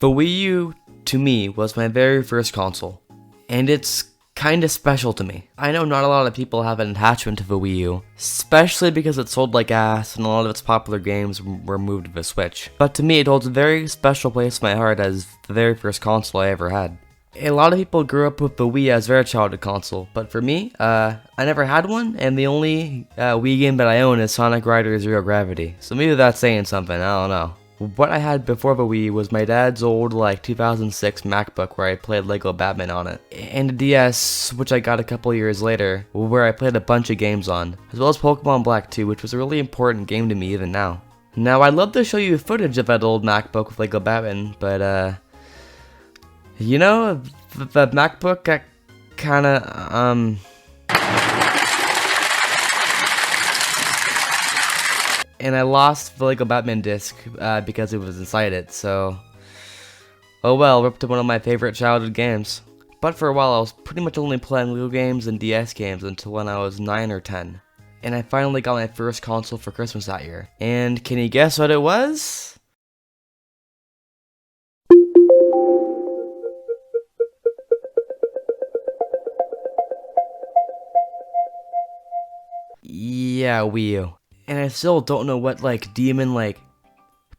The Wii U, to me, was my very first console, and it's kinda special to me. I know not a lot of people have an attachment to the Wii U, especially because it sold like ass and a lot of its popular games were moved to the Switch. But to me, it holds a very special place in my heart as the very first console I ever had. A lot of people grew up with the Wii as their childhood console, but for me, I never had one, and the only Wii game that I own is Sonic Rider Zero Gravity. So maybe that's saying something, I don't know. What I had before the Wii was my dad's old, 2006 MacBook where I played Lego Batman on it, and a DS, which I got a couple years later, where I played a bunch of games on, as well as Pokemon Black 2, which was a really important game to me even now. Now, I'd love to show you footage of that old MacBook with Lego Batman, but, you know, the MacBook got kinda, and I lost the Lego Batman disc because it was inside it, so oh well, ripped to one of my favorite childhood games. But for a while I was pretty much only playing Lego games and DS games until when I was 9 or 10. And I finally got my first console for Christmas that year. And can you guess what it was? Yeah, Wii U. And I still don't know what, demon,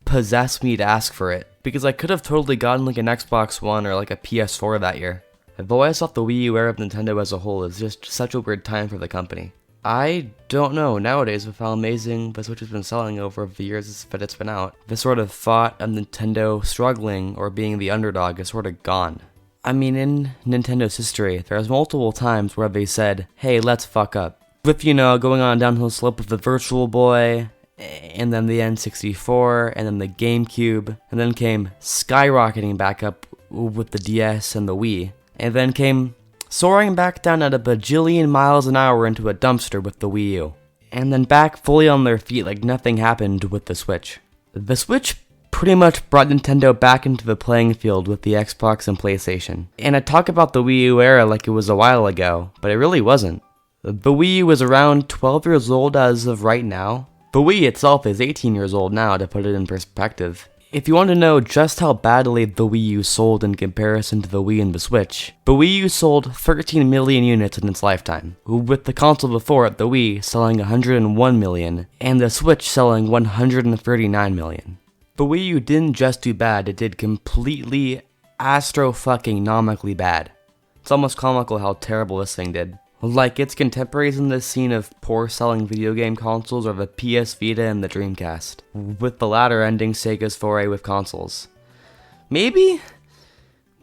possessed me to ask for it. Because I could have totally gotten, an Xbox One or, a PS4 that year. I've always thought the Wii U era of Nintendo as a whole is just such a weird time for the company. I don't know, nowadays, with how amazing the Switch has been selling over the years that it's been out, the sort of thought of Nintendo struggling or being the underdog is sort of gone. I mean, in Nintendo's history, there's multiple times where they said, hey, let's fuck up. With, going on a downhill slope with the Virtual Boy, and then the N64, and then the GameCube, and then came skyrocketing back up with the DS and the Wii, and then came soaring back down at a bajillion miles an hour into a dumpster with the Wii U, and then back fully on their feet like nothing happened with the Switch. The Switch pretty much brought Nintendo back into the playing field with the Xbox and PlayStation. And I talk about the Wii U era like it was a while ago, but it really wasn't. The Wii U is around 12 years old as of right now. The Wii itself is 18 years old now, to put it in perspective. If you want to know just how badly the Wii U sold in comparison to the Wii and the Switch, the Wii U sold 13 million units in its lifetime, with the console before it, the Wii, selling 101 million, and the Switch selling 139 million. The Wii U didn't just do bad, it did completely astro-fucking-nomically bad. It's almost comical how terrible this thing did. Like its contemporaries in this scene of poor-selling video game consoles are the PS Vita and the Dreamcast, with the latter ending Sega's foray with consoles. Maybe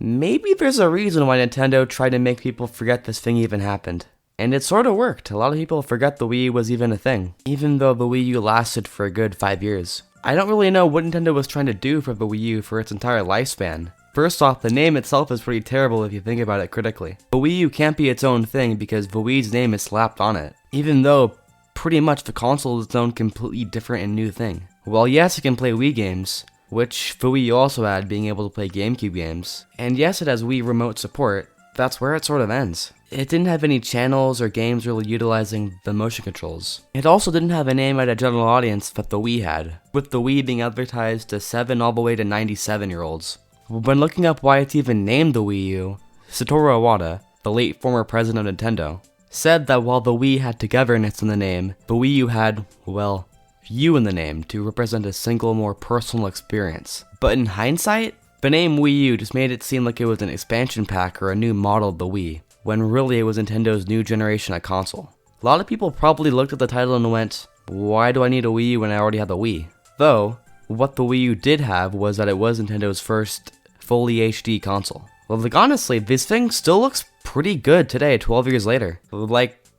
there's a reason why Nintendo tried to make people forget this thing even happened. And it sorta worked. A lot of people forget the Wii was even a thing, even though the Wii U lasted for a good 5 years. I don't really know what Nintendo was trying to do for the Wii U for its entire lifespan. First off, the name itself is pretty terrible if you think about it critically. The Wii U can't be its own thing because the Wii's name is slapped on it, even though pretty much the console is its own completely different and new thing. Well, yes, it can play Wii games, which the Wii U also had, being able to play GameCube games, and yes, it has Wii remote support. That's where it sort of ends. It didn't have any channels or games really utilizing the motion controls. It also didn't have a name at a general audience that the Wii had, with the Wii being advertised to 7 all the way to 97-year-olds. When looking up why it's even named the Wii U, Satoru Iwata, the late former president of Nintendo, said that while the Wii had togetherness in the name, the Wii U had, well, U in the name to represent a single, more personal experience. But in hindsight, the name Wii U just made it seem like it was an expansion pack or a new model of the Wii, when really it was Nintendo's new generation of console. A lot of people probably looked at the title and went, why do I need a Wii U when I already have the Wii? Though, what the Wii U did have was that it was Nintendo's first fully HD console. Well, honestly, this thing still looks pretty good today, 12 years later.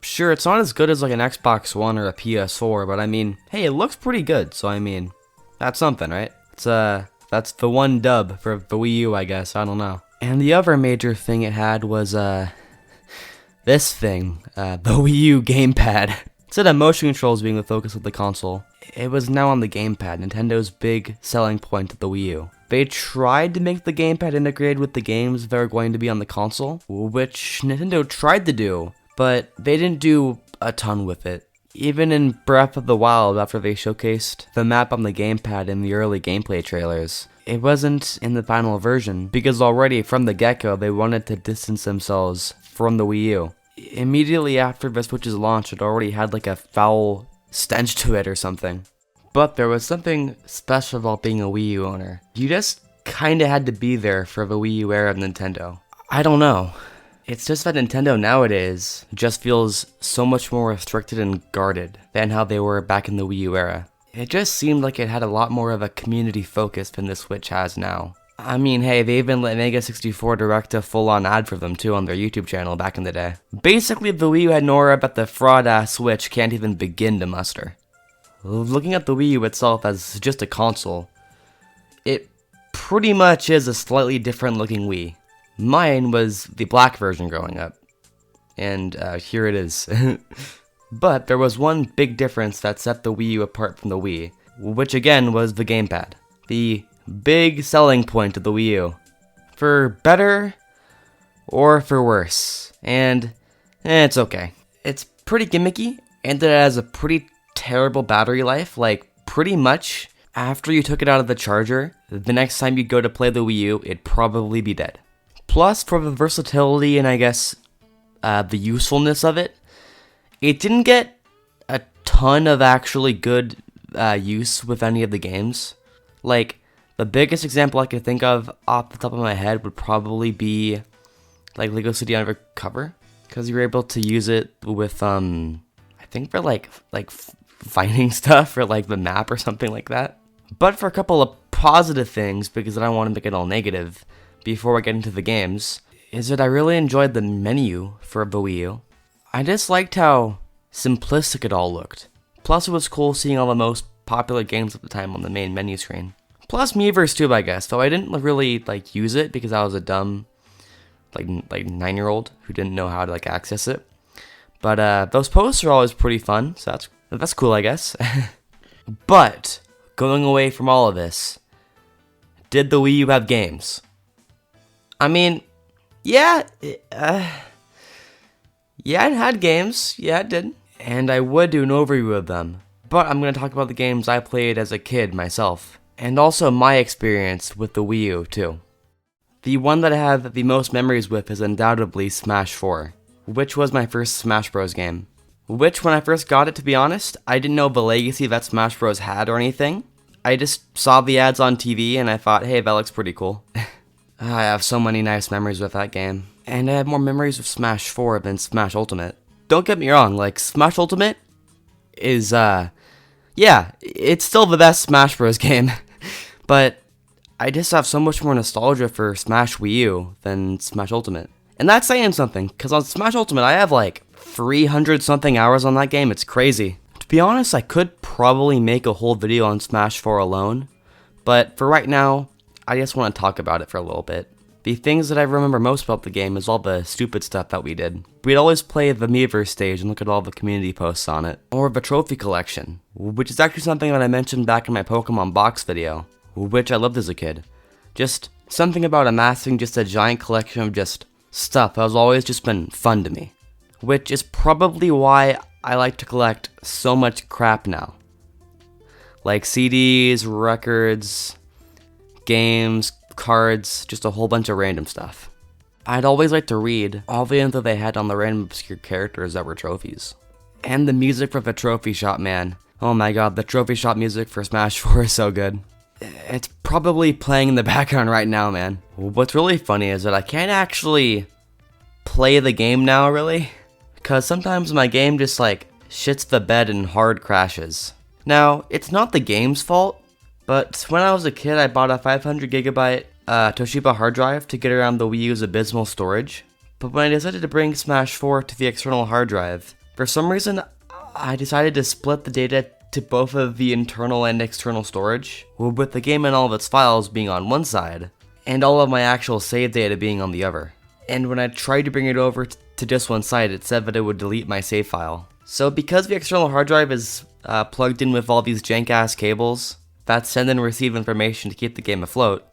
Sure, it's not as good as an Xbox One or a PS4, but I mean, hey, it looks pretty good, so I mean, that's something, right? That's the one dub for the Wii U, I guess, I don't know. And the other major thing it had was, this thing, the Wii U gamepad. Instead of motion controls being the focus of the console, it was now on the gamepad, Nintendo's big selling point of the Wii U. They tried to make the gamepad integrated with the games that are going to be on the console, which Nintendo tried to do, but they didn't do a ton with it. Even in Breath of the Wild, after they showcased the map on the gamepad in the early gameplay trailers, it wasn't in the final version, because already from the get-go they wanted to distance themselves from the Wii U. Immediately after the Switch's launch, it already had like a foul stench to it or something. But there was something special about being a Wii U owner. You just kinda had to be there for the Wii U era of Nintendo. I don't know. It's just that Nintendo nowadays just feels so much more restricted and guarded than how they were back in the Wii U era. It just seemed like it had a lot more of a community focus than the Switch has now. I mean, hey, they even let Mega64 direct a full-on ad for them too on their YouTube channel back in the day. Basically, the Wii U had Nora, but the fraud-ass Switch can't even begin to muster. Looking at the Wii U itself as just a console, it pretty much is a slightly different looking Wii. Mine was the black version growing up, and here it is. But there was one big difference that set the Wii U apart from the Wii, which again was the gamepad. The big selling point of the Wii U. For better or for worse. And it's okay. It's pretty gimmicky, and it has a pretty terrible battery life. Like, pretty much after you took it out of the charger, the next time you go to play the Wii U, it'd probably be dead. Plus, for the versatility and I guess the usefulness of it, it didn't get a ton of actually good use with any of the games. Like, the biggest example I could think of off the top of my head would probably be like Lego City Undercover, because you were able to use it with I think for like finding stuff or like the map or something like that. But for a couple of positive things, because I don't want to make it all negative before I get into the games, is that I really enjoyed the menu for the Wii U. I just liked how simplistic it all looked. Plus it was cool seeing all the most popular games at the time on the main menu screen. Plus Miiverse too, I guess, though I didn't really like use it because I was a dumb like 9-year-old who didn't know how to like access it. But those posts are always pretty fun, so that's cool, I guess. But going away from all of this, did the Wii U have games? I mean, yeah, yeah, it had games. Yeah, it did. And I would do an overview of them. But I'm going to talk about the games I played as a kid myself. And also my experience with the Wii U, too. The one that I have the most memories with is undoubtedly Smash 4, which was my first Smash Bros. Game. Which, when I first got it, to be honest, I didn't know the legacy that Smash Bros. Had or anything. I just saw the ads on TV and I thought, hey, that looks pretty cool. I have so many nice memories with that game. And I have more memories with Smash 4 than Smash Ultimate. Don't get me wrong, like, Smash Ultimate is, yeah, it's still the best Smash Bros. Game. But I just have so much more nostalgia for Smash Wii U than Smash Ultimate. And that's saying something, because on Smash Ultimate I have like 300 something hours on that game. It's crazy. To be honest, I could probably make a whole video on Smash 4 alone, but for right now, I just want to talk about it for a little bit. The things that I remember most about the game is all the stupid stuff that we did. We'd always play the Miiverse stage and look at all the community posts on it. Or the trophy collection, which is actually something that I mentioned back in my Pokemon box video, which I loved as a kid. Just something about amassing just a giant collection of just stuff that has always just been fun to me. Which is probably why I like to collect so much crap now. Like CDs, records, games, cards, just a whole bunch of random stuff. I'd always like to read all the info they had on the random obscure characters that were trophies. And the music for the trophy shop, man. Oh my god, the trophy shop music for Smash 4 is so good. It's probably playing in the background right now, man. What's really funny is that I can't actually play the game now, really. Because sometimes my game just like shits the bed and hard crashes. Now, it's not the game's fault, but when I was a kid I bought a 500GB Toshiba hard drive to get around the Wii U's abysmal storage. But when I decided to bring Smash 4 to the external hard drive, for some reason I decided to split the data to both of the internal and external storage, with the game and all of its files being on one side, and all of my actual save data being on the other. And when I tried to bring it over to just one side, it said that it would delete my save file. So because the external hard drive is plugged in with all these jank-ass cables that send and receive information to keep the game afloat,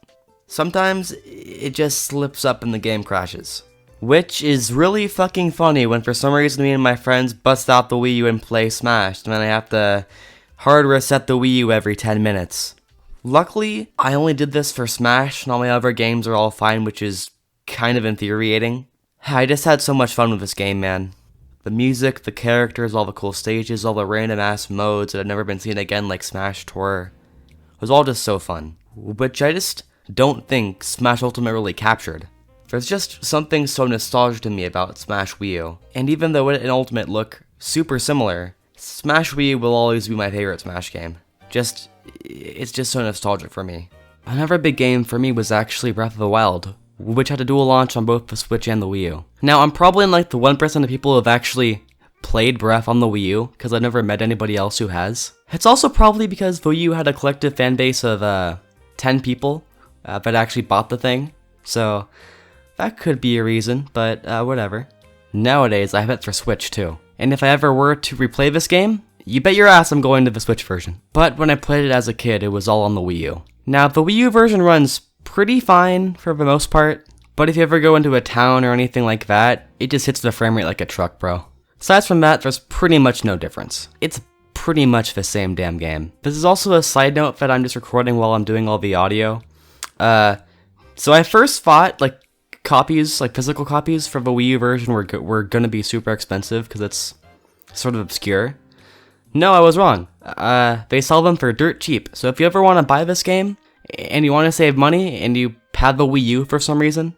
sometimes it just slips up and the game crashes. Which is really fucking funny when for some reason me and my friends bust out the Wii U and play Smash, and then I have to hard reset the Wii U every 10 minutes. Luckily, I only did this for Smash, and all my other games are all fine, which is kind of infuriating. I just had so much fun with this game, man. The music, the characters, all the cool stages, all the random ass modes that have never been seen again like Smash Tour. It was all just so fun. Which I just don't think Smash Ultimate really captured. There's just something so nostalgic to me about Smash Wii U. And even though it and Ultimate look super similar, Smash Wii U will always be my favorite Smash game. It's just so nostalgic for me. Another big game for me was actually Breath of the Wild, which had a dual launch on both the Switch and the Wii U. Now, I'm probably in like the 1% of people who have actually played Breath on the Wii U, because I've never met anybody else who has. It's also probably because the Wii U had a collective fan base of 10 people that actually bought the thing, so that could be a reason, but whatever. Nowadays, I have it for Switch too, and if I ever were to replay this game, you bet your ass I'm going to the Switch version. But when I played it as a kid, it was all on the Wii U. Now, the Wii U version runs pretty fine for the most part, but if you ever go into a town or anything like that, it just hits the frame rate like a truck, bro. Aside from that, there's pretty much no difference. It's pretty much the same damn game. This is also a side note that I'm just recording while I'm doing all the audio. So I first thought, like, copies, like physical copies for the Wii U version were gonna be super expensive because it's sort of obscure. No, I was wrong. They sell them for dirt cheap. So if you ever want to buy this game and you want to save money and you have the Wii U for some reason,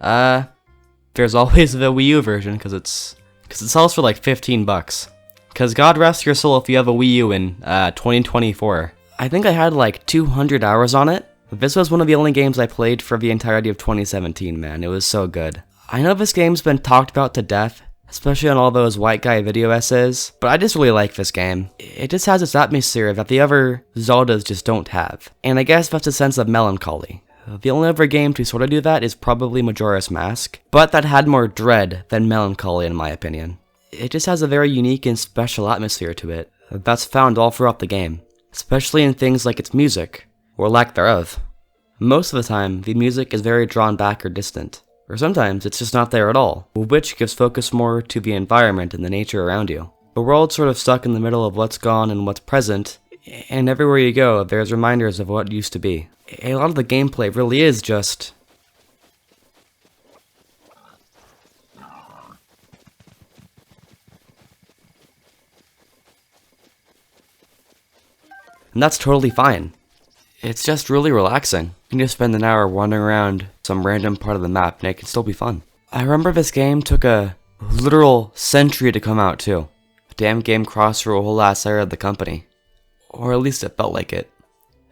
there's always the Wii U version because it sells for like $15. Because God rest your soul if you have a Wii U in 2024. I think I had like 200 hours on it. This was one of the only games I played for the entirety of 2017, man. It was so good. I know this game's been talked about to death, especially on all those white guy video essays, but I just really like this game. It just has this atmosphere that the other Zeldas just don't have. And I guess that's a sense of melancholy. The only other game to sort of do that is probably Majora's Mask, but that had more dread than melancholy in my opinion. It just has a very unique and special atmosphere to it that's found all throughout the game, especially in things like its music, or lack thereof. Most of the time, the music is very drawn back or distant, or sometimes it's just not there at all, which gives focus more to the environment and the nature around you. The world's sort of stuck in the middle of what's gone and what's present, and everywhere you go, there's reminders of what used to be. A lot of the gameplay really is just... and that's totally fine. It's just really relaxing. You can just spend an hour wandering around some random part of the map and it can still be fun. I remember this game took a literal century to come out too. The damn game crossed through a whole ass era of the company. Or at least it felt like it.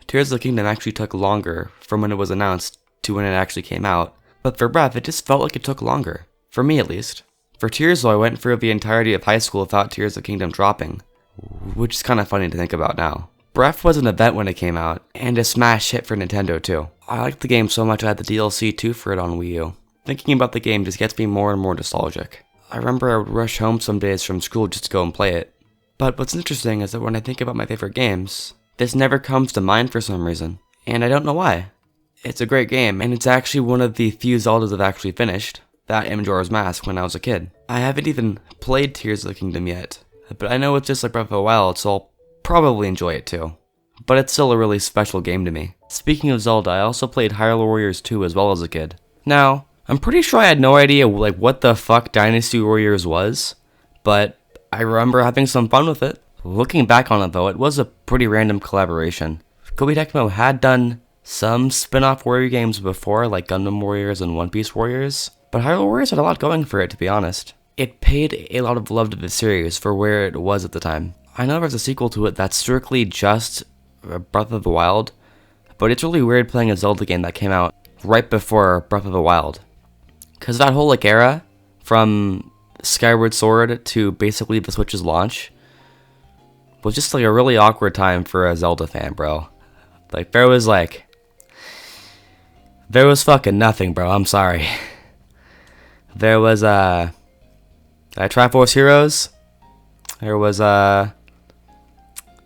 Tears of the Kingdom actually took longer from when it was announced to when it actually came out. But for Breath, it just felt like it took longer. For me at least. For Tears though, I went through the entirety of high school without Tears of the Kingdom dropping. Which is kinda funny to think about now. Breath was an event when it came out, and a smash hit for Nintendo too. I liked the game so much I had the DLC too for it on Wii U. Thinking about the game just gets me more and more nostalgic. I remember I would rush home some days from school just to go and play it. But what's interesting is that when I think about my favorite games, this never comes to mind for some reason, and I don't know why. It's a great game, and it's actually one of the few Zeldas I've actually finished, that and Majora's Mask when I was a kid. I haven't even played Tears of the Kingdom yet, but I know it's just like Breath of the Wild, so I'll probably enjoy it too. But it's still a really special game to me. Speaking of Zelda, I also played Hyrule Warriors 2 as well as a kid. Now, I'm pretty sure I had no idea like what the fuck Dynasty Warriors was, but I remember having some fun with it. Looking back on it though, it was a pretty random collaboration. Koei Tecmo had done some spin-off warrior games before, like Gundam Warriors and One Piece Warriors, but Hyrule Warriors had a lot going for it, to be honest. It paid a lot of love to the series for where it was at the time. I know there's a sequel to it that's strictly just Breath of the Wild, but it's really weird playing a Zelda game that came out right before Breath of the Wild. Cause that whole like era, from Skyward Sword to basically the Switch's launch, was just like a really awkward time for a Zelda fan, bro. Like there was fucking nothing, bro, I'm sorry. There was Triforce Heroes, there was the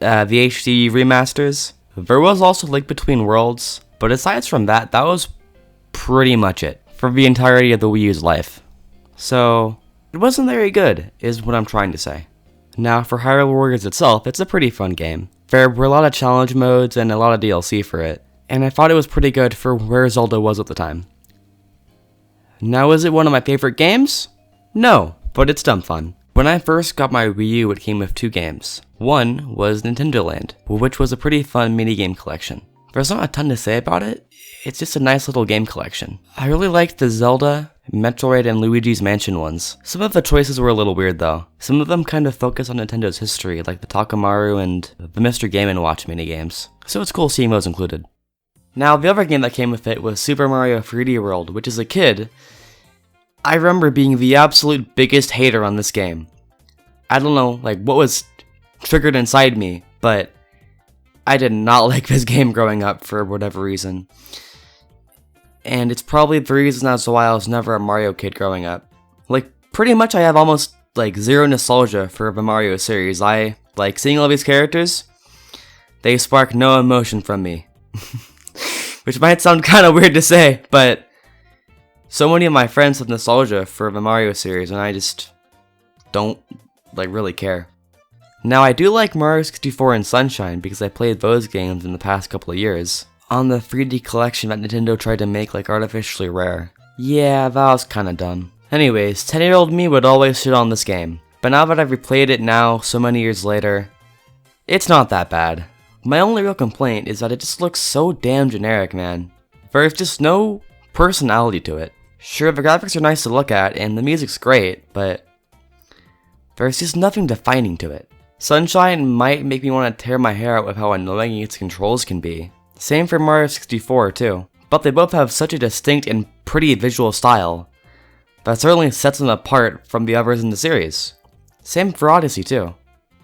HD remasters. There was also Link Between Worlds, but aside from that, that was pretty much it for the entirety of the Wii U's life. So, it wasn't very good, is what I'm trying to say. Now for Hyrule Warriors itself, it's a pretty fun game. There were a lot of challenge modes and a lot of DLC for it, and I thought it was pretty good for where Zelda was at the time. Now is it one of my favorite games? No, but it's dumb fun. When I first got my Wii U, it came with 2 games. One was Nintendo Land, which was a pretty fun minigame collection. There's not a ton to say about it, it's just a nice little game collection. I really liked the Zelda, Metroid, and Luigi's Mansion ones. Some of the choices were a little weird though. Some of them kind of focus on Nintendo's history, like the Takamaru and the Mr. Game & Watch minigames. So it's cool seeing those included. Now the other game that came with it was Super Mario 3D World, which as a kid, I remember being the absolute biggest hater on this game. I don't know, like, what was triggered inside me, but I did not like this game growing up for whatever reason. And it's probably the reason as to why I was never a Mario kid growing up. Like, pretty much I have almost, like, zero nostalgia for the Mario series. I, like, seeing all these characters, they spark no emotion from me. Which might sound kind of weird to say, but so many of my friends have nostalgia for the Mario series, and I just don't, like, really care. Now, I do like Mario 64 and Sunshine because I played those games in the past couple of years. On the 3D collection that Nintendo tried to make, like, artificially rare. Yeah, that was kinda dumb. Anyways, 10-year-old me would always shit on this game. But now that I've replayed it now, so many years later, it's not that bad. My only real complaint is that it just looks so damn generic, man. There's just no personality to it. Sure, the graphics are nice to look at, and the music's great, but there's just nothing defining to it. Sunshine might make me want to tear my hair out with how annoying its controls can be. Same for Mario 64 too, but they both have such a distinct and pretty visual style that certainly sets them apart from the others in the series. Same for Odyssey too.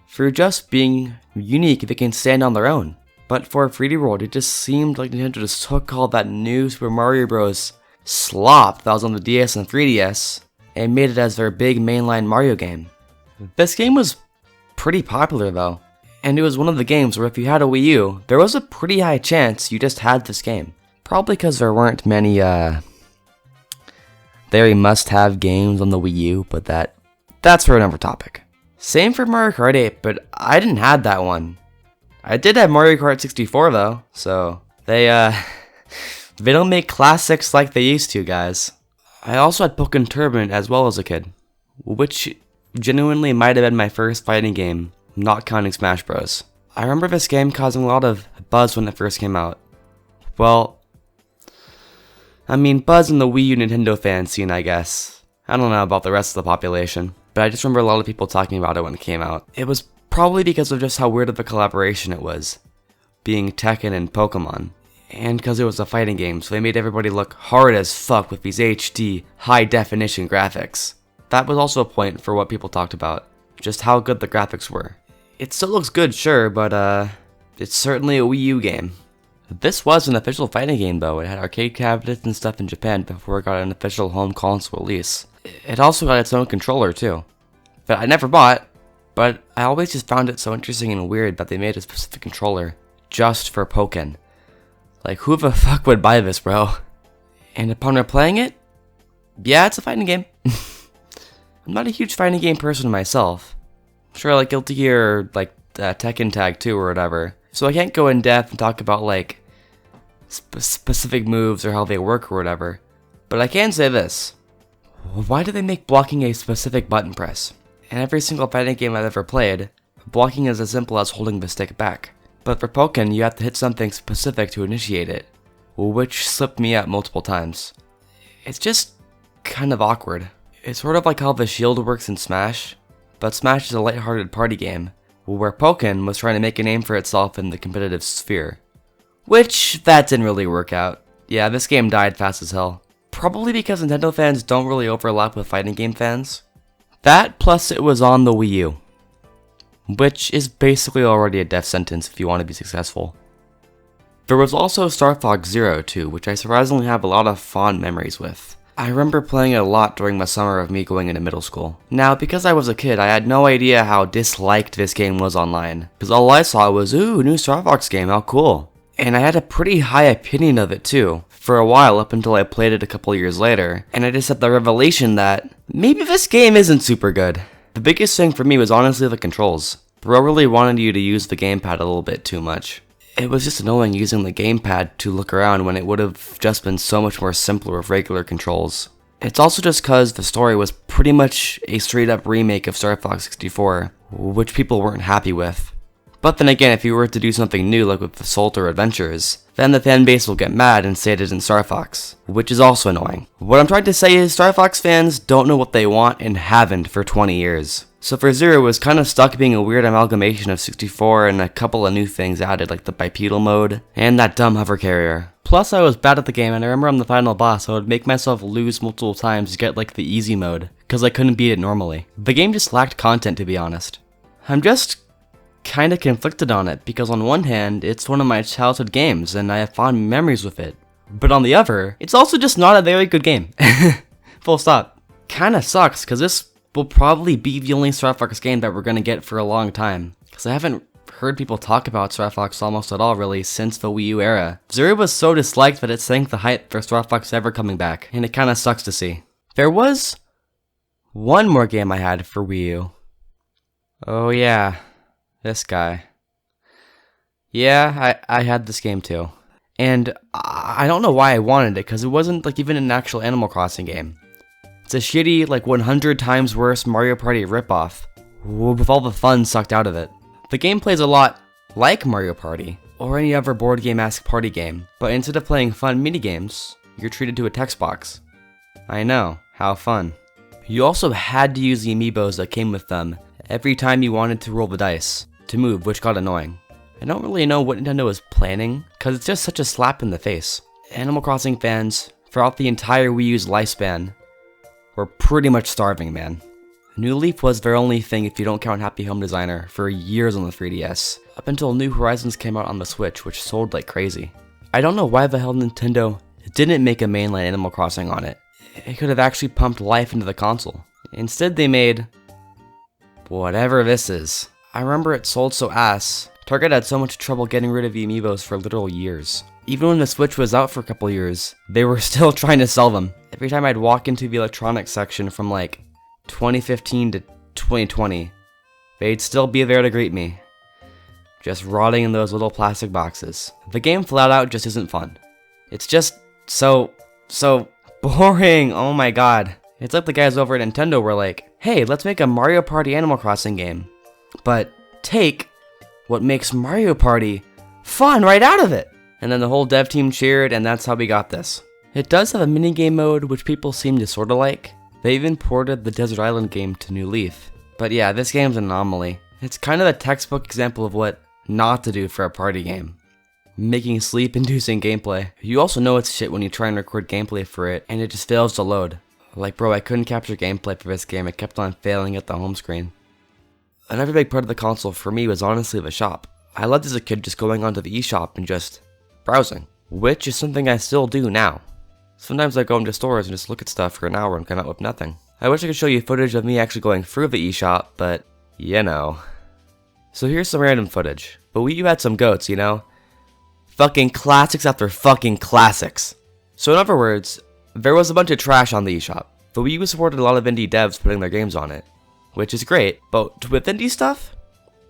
For just being unique, they can stand on their own. But for 3D World, it just seemed like Nintendo just took all that new Super Mario Bros. Slop that was on the DS and 3DS and made it as their big mainline Mario game. This game was pretty popular though, and it was one of the games where if you had a Wii U, there was a pretty high chance you just had this game. Probably because there weren't many very must-have games on the Wii U, but that's for another topic. Same for Mario Kart 8, but I didn't have that one. I did have Mario Kart 64 though, so they don't make classics like they used to, guys. I also had Pokken Tournament as well as a kid, which genuinely might have been my first fighting game, not counting Smash Bros. I remember this game causing a lot of buzz when it first came out. Well, I mean, buzz in the Wii U Nintendo fan scene, I guess. I don't know about the rest of the population, but I just remember a lot of people talking about it when it came out. It was probably because of just how weird of a collaboration it was, being Tekken and Pokemon. And because it was a fighting game, so they made everybody look hard as fuck with these HD, high-definition graphics. That was also a point for what people talked about, just how good the graphics were. It still looks good, sure, but it's certainly a Wii U game. This was an official fighting game though. It had arcade cabinets and stuff in Japan before it got an official home console release. It also got its own controller too, that I never bought, but I always just found it so interesting and weird that they made a specific controller just for Pokken. Like, who the fuck would buy this, bro? And upon replaying it, yeah, it's a fighting game. I'm not a huge fighting game person myself. Sure, like Guilty Gear or like Tekken Tag 2 or whatever. So I can't go in depth and talk about like specific moves or how they work or whatever. But I can say this. Why do they make blocking a specific button press? In every single fighting game I've ever played, blocking is as simple as holding the stick back. But for Pokken, you have to hit something specific to initiate it, which slipped me up multiple times. It's just kind of awkward. It's sort of like how the shield works in Smash, but Smash is a lighthearted party game, where Pokken was trying to make a name for itself in the competitive sphere. Which, that didn't really work out. Yeah, this game died fast as hell. Probably because Nintendo fans don't really overlap with fighting game fans. That, plus it was on the Wii U, which is basically already a death sentence if you want to be successful. There was also Star Fox Zero too, which I surprisingly have a lot of fond memories with. I remember playing it a lot during my summer of me going into middle school. Now, because I was a kid, I had no idea how disliked this game was online, because all I saw was, ooh, new Star Fox game, how cool. And I had a pretty high opinion of it too, for a while up until I played it a couple years later, and I just had the revelation that maybe this game isn't super good. The biggest thing for me was honestly the controls. Bro really wanted you to use the gamepad a little bit too much. It was just annoying using the gamepad to look around when it would have just been so much more simpler with regular controls. It's also just cause the story was pretty much a straight up remake of Star Fox 64, which people weren't happy with. But then again, if you were to do something new like with Assault or Adventures, then the fanbase will get mad and say it isn't Star Fox, which is also annoying. What I'm trying to say is Star Fox fans don't know what they want and haven't for 20 years. So for Zero, it was kind of stuck being a weird amalgamation of 64 and a couple of new things added like the bipedal mode and that dumb hover carrier. Plus I was bad at the game, and I remember on the final boss I would make myself lose multiple times to get like the easy mode, cause I couldn't beat it normally. The game just lacked content, to be honest. I'm just kinda conflicted on it, because on one hand, it's one of my childhood games and I have fond memories with it. But on the other, it's also just not a very good game. Full stop. Kinda sucks, cause this will probably be the only Star Fox game that we're gonna get for a long time. Cause I haven't heard people talk about Star Fox almost at all really since the Wii U era. Zero was so disliked that it sank the hype for Star Fox ever coming back, and it kinda sucks to see. There was one more game I had for Wii U. Oh yeah, this guy. Yeah, I had this game too. And I don't know why I wanted it, because it wasn't like even an actual Animal Crossing game. It's a shitty, like 100 times worse Mario Party ripoff, with all the fun sucked out of it. The game plays a lot like Mario Party, or any other board game-esque party game, but instead of playing fun minigames, you're treated to a text box. I know, how fun. You also had to use the Amiibos that came with them every time you wanted to roll the dice to move, which got annoying. I don't really know what Nintendo was planning, cause it's just such a slap in the face. Animal Crossing fans, throughout the entire Wii U's lifespan, were pretty much starving, man. New Leaf was their only thing if you don't count Happy Home Designer for years on the 3DS, up until New Horizons came out on the Switch, which sold like crazy. I don't know why the hell Nintendo didn't make a mainline Animal Crossing on it. It could have actually pumped life into the console. Instead they made whatever this is. I remember it sold so ass. Target had so much trouble getting rid of the Amiibos for literal years. Even when the Switch was out for a couple years, they were still trying to sell them. Every time I'd walk into the electronics section from like 2015 to 2020, they'd still be there to greet me, just rotting in those little plastic boxes. The game flat out just isn't fun. It's just so boring, oh my god. It's like the guys over at Nintendo were like, hey, let's make a Mario Party Animal Crossing game, but take what makes Mario Party fun right out of it. And then the whole dev team cheered, and that's how we got this. It does have a minigame mode, which people seem to sorta like. They even ported the Desert Island game to New Leaf. But yeah, this game's an anomaly. It's kind of a textbook example of what not to do for a party game. Making sleep-inducing gameplay. You also know it's shit when you try and record gameplay for it, and it just fails to load. Like bro, I couldn't capture gameplay for this game, it kept on failing at the home screen. Another big part of the console for me was honestly the shop. I loved as a kid just going onto the eShop and just browsing, which is something I still do now. Sometimes I go into stores and just look at stuff for an hour and come out with nothing. I wish I could show you footage of me actually going through the eShop, but you know. So here's some random footage. But Wii U had some goats, you know? Fucking classics after fucking classics. So in other words, there was a bunch of trash on the eShop. The Wii U supported a lot of indie devs putting their games on it, which is great, but with indie stuff,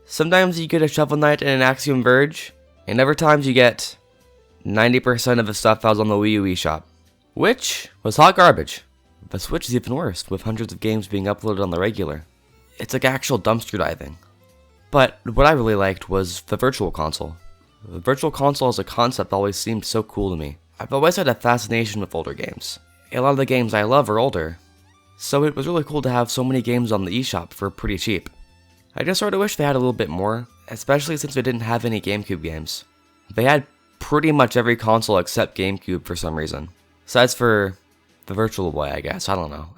sometimes you get a Shovel Knight and an Axiom Verge, and other times you get 90% of the stuff that was on the Wii U eShop, which was hot garbage. The Switch is even worse, with hundreds of games being uploaded on the regular. It's like actual dumpster diving. But what I really liked was the Virtual Console. The Virtual Console as a concept always seemed so cool to me. I've always had a fascination with older games. A lot of the games I love are older, so it was really cool to have so many games on the eShop for pretty cheap. I just sort of wish they had a little bit more, especially since they didn't have any GameCube games. They had pretty much every console except GameCube for some reason. Besides for the Virtual Boy, I guess, I don't know.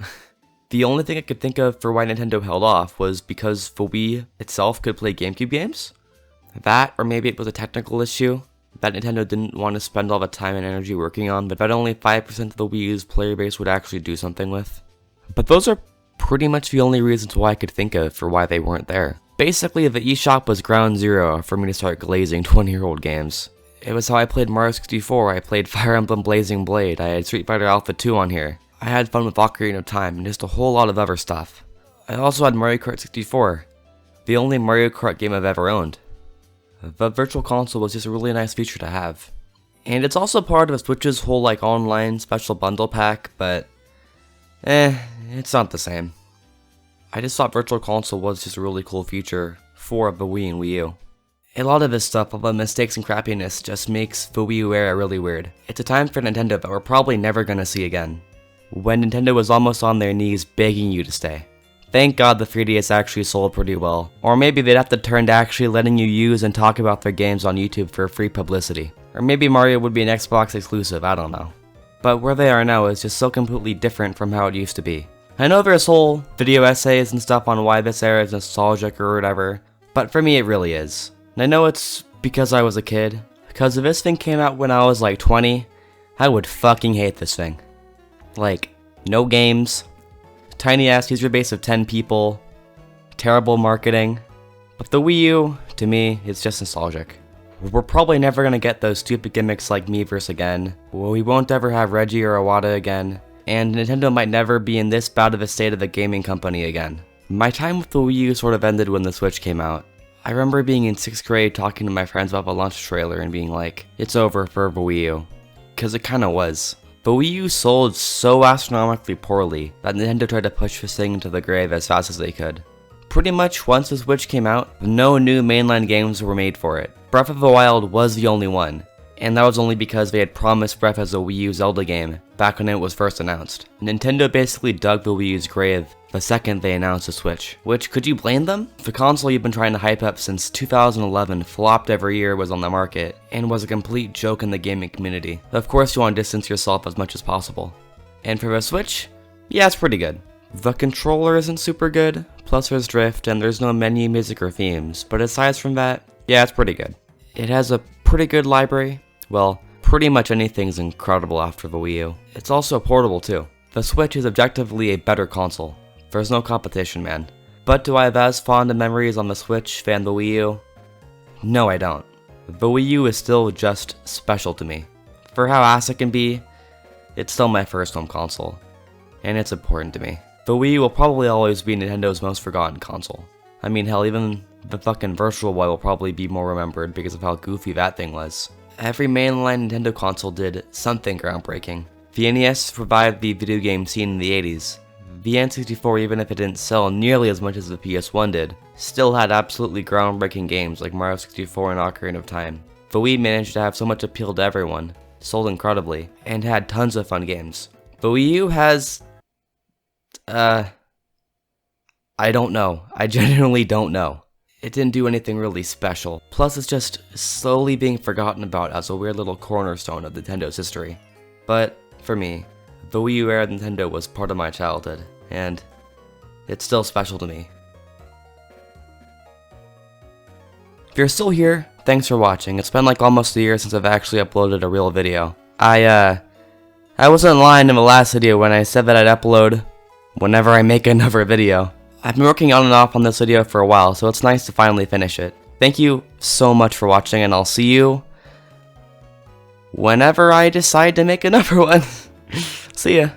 The only thing I could think of for why Nintendo held off was because the Wii itself could play GameCube games. That, or maybe it was a technical issue that Nintendo didn't want to spend all the time and energy working on, but that only 5% of the Wii U's player base would actually do something with. But those are pretty much the only reasons why I could think of for why they weren't there. Basically, the eShop was ground zero for me to start glazing 20-year-old games. It was how I played Mario 64, I played Fire Emblem Blazing Blade, I had Street Fighter Alpha 2 on here. I had fun with Ocarina of Time and just a whole lot of other stuff. I also had Mario Kart 64, the only Mario Kart game I've ever owned. The Virtual Console was just a really nice feature to have. And it's also part of Switch's whole like online special bundle pack, but it's not the same. I just thought Virtual Console was just a really cool feature for the Wii and Wii U. A lot of this stuff, all the mistakes and crappiness, just makes the Wii U era really weird. It's a time for Nintendo that we're probably never gonna see again. When Nintendo was almost on their knees begging you to stay. Thank God the 3DS actually sold pretty well. Or maybe they'd have to turn to actually letting you use and talk about their games on YouTube for free publicity. Or maybe Mario would be an Xbox exclusive, I don't know. But where they are now is just so completely different from how it used to be. I know there's whole video essays and stuff on why this era is nostalgic or whatever, but for me it really is. And I know it's because I was a kid, because if this thing came out when I was like 20, I would fucking hate this thing. Like, no games, tiny ass user base of 10 people, terrible marketing. But the Wii U, to me, is just nostalgic. We're probably never gonna get those stupid gimmicks like Miiverse again, we won't ever have Reggie or Iwata again, and Nintendo might never be in this bad of a state of a gaming company again. My time with the Wii U sort of ended when the Switch came out. I remember being in 6th grade talking to my friends about the launch trailer and being like, it's over for the Wii U. Cause it kinda was. The Wii U sold so astronomically poorly that Nintendo tried to push this thing into the grave as fast as they could. Pretty much once the Switch came out, no new mainline games were made for it. Breath of the Wild was the only one, and that was only because they had promised Breath as a Wii U Zelda game back when it was first announced. Nintendo basically dug the Wii U's grave the second they announced the Switch. Which, could you blame them? The console you've been trying to hype up since 2011 flopped every year it was on the market, and was a complete joke in the gaming community. Of course you want to distance yourself as much as possible. And for the Switch, yeah, it's pretty good. The controller isn't super good, plus there's drift, and there's no menu, music, or themes, but aside from that, yeah, it's pretty good. It has a pretty good library. Well, pretty much anything's incredible after the Wii U. It's also portable too. The Switch is objectively a better console. There's no competition, man. But do I have as fond of memories on the Switch than the Wii U? No, I don't. The Wii U is still just special to me. For how ass it can be, it's still my first home console. And it's important to me. The Wii U will probably always be Nintendo's most forgotten console. I mean, hell, even the fucking Virtual Boy will probably be more remembered because of how goofy that thing was. Every mainline Nintendo console did something groundbreaking. The NES survived the video game scene in the 80s. The N64, even if it didn't sell nearly as much as the PS1 did, still had absolutely groundbreaking games like Mario 64 and Ocarina of Time. The Wii managed to have so much appeal to everyone, sold incredibly, and had tons of fun games. The Wii U has... I don't know. I genuinely don't know. It didn't do anything really special. Plus, it's just slowly being forgotten about as a weird little cornerstone of Nintendo's history. But, for me, the Wii U era Nintendo was part of my childhood, and it's still special to me. If you're still here, thanks for watching. It's been like almost a year since I've actually uploaded a real video. I wasn't lying in the last video when I said that I'd upload whenever I make another video. I've been working on and off on this video for a while, so it's nice to finally finish it. Thank you so much for watching, and I'll see you whenever I decide to make another one. See ya.